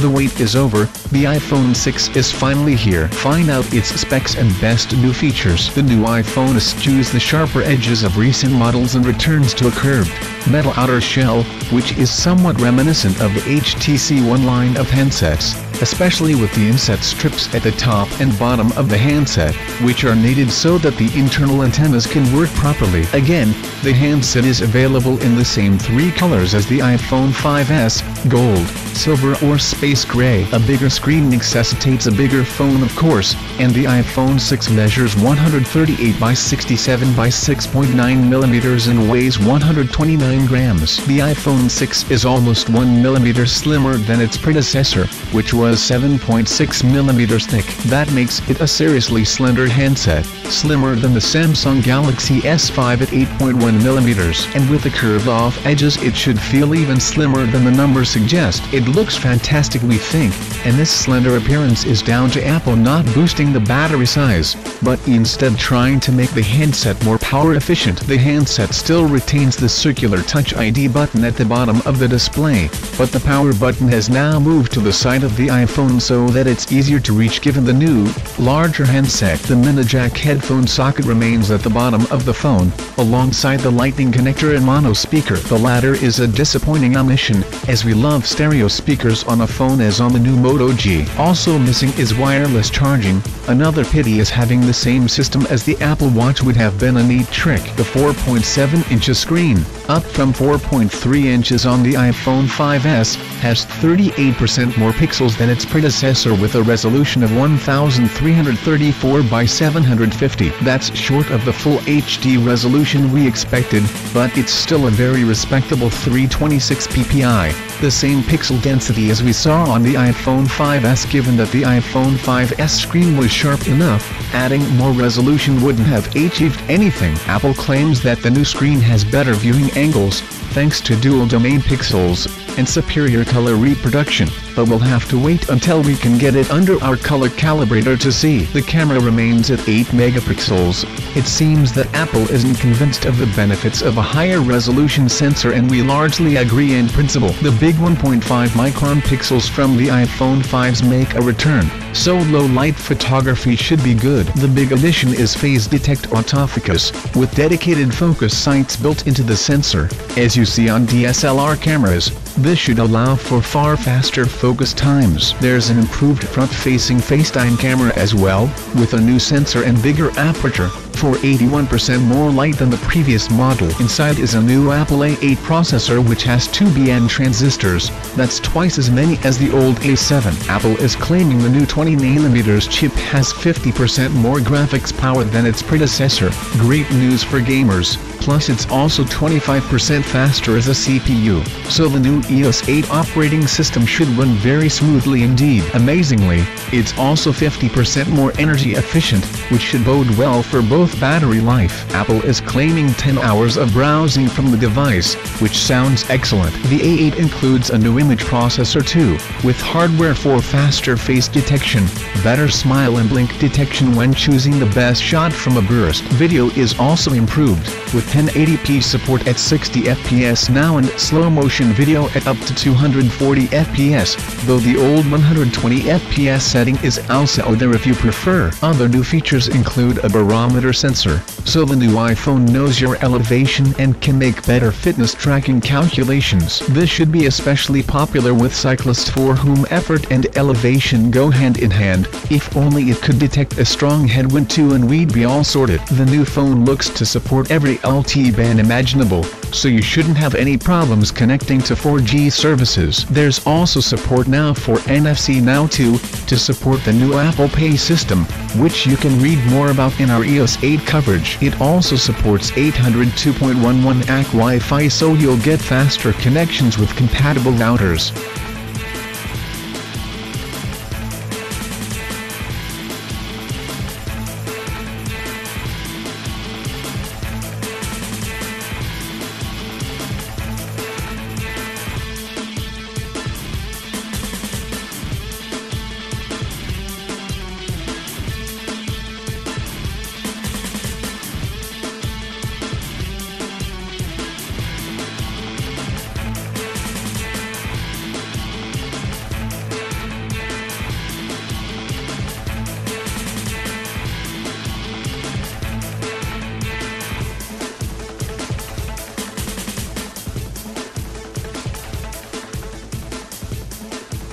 The wait is over, the iPhone 6 is finally here. Find out its specs and best new features. The new iPhone eschews the sharper edges of recent models and returns to a curved, metal outer shell, which is somewhat reminiscent of the HTC One line of handsets, especially with the inset strips at the top and bottom of the handset, which are knated so that the internal antennas can work properly. Again, the handset is available in the same three colors as the iPhone 5s, gold, silver or space gray. A bigger screen necessitates a bigger phone of course, and the iPhone 6 measures 138 by 67 by 6.9 mm and weighs 129 grams. The iPhone 6 is almost 1 mm slimmer than its predecessor, which was 7.6 mm thick. That makes it a seriously slender handset, slimmer than the Samsung Galaxy S5 at 8.1 mm, and with the curved off edges it should feel even slimmer than the numbers suggest. It looks fantastically thin, and this slender appearance is down to Apple not boosting the battery size, but instead trying to make the handset more power efficient. The handset still retains the circular Touch ID button at the bottom of the display, but the power button has now moved to the side of the iPhone so that it's easier to reach given the new, larger handset. The mini jack headphone socket remains at the bottom of the phone, alongside the lightning connector and mono speaker. The latter is a disappointing omission, as we love stereo speakers on a phone as on the new Moto G. Also missing is wireless charging. Another pity is having the same system as the Apple Watch would have been a neat trick. The 4.7-inch screen, up from 4.3 inches on the iPhone 5s, has 38% more pixels than its predecessor with a resolution of 1334 by 750. That's short of the full HD resolution we expected, but it's still a very respectable 326 ppi, the same pixel density as we saw on the iPhone 5s. Given that the iPhone 5s screen was sharp enough, adding more resolution wouldn't have achieved anything. Apple claims that the new screen has better viewing angles, thanks to dual domain pixels, and superior color reproduction, but we'll have to wait until we can get it under our color calibrator to see. The camera remains at 8 megapixels. It seems that Apple isn't convinced of the benefits of a higher resolution sensor, and we largely agree in principle. The big 1.5 micron pixels from the iPhone 5s make a return, so low light photography should be good. The big addition is phase detect autofocus, with dedicated focus sights built into the sensor, as you see on DSLR cameras. This should allow for far faster focus times. There's an improved front-facing FaceTime camera as well, with a new sensor and bigger aperture, for 81% more light than the previous model. Inside is a new Apple A8 processor which has 2 BN transistors, that's twice as many as the old A7. Apple is claiming the new 20nm chip has 50% more graphics power than its predecessor. Great news for gamers, plus it's also 25% faster as a CPU, so the new iOS 8 operating system should run very smoothly indeed. Amazingly, it's also 50% more energy efficient, which should bode well for both battery life. Apple is claiming 10 hours of browsing from the device, which sounds excellent. The A8 includes a new image processor too, with hardware for faster face detection, better smile and blink detection when choosing the best shot from a burst. Video is also improved, with 1080p support at 60 fps now and slow motion video at up to 240 fps, though the old 120 fps setting is also there if you prefer. Other new features include a barometer sensor, so the new iPhone knows your elevation and can make better fitness tracking calculations. This should be especially popular with cyclists for whom effort and elevation go hand in hand. If only it could detect a strong headwind too and we'd be all sorted. The new phone looks to support every LTE band imaginable, so you shouldn't have any problems connecting to 4G services. There's also support now for NFC Now too, to support the new Apple Pay system, which you can read more about in our iOS 8 coverage. It also supports 802.11 AC Wi-Fi, so you'll get faster connections with compatible routers.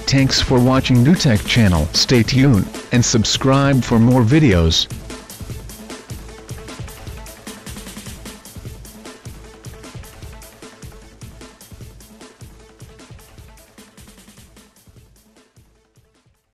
Thanks for watching New Tech channel. Stay tuned and subscribe for more videos.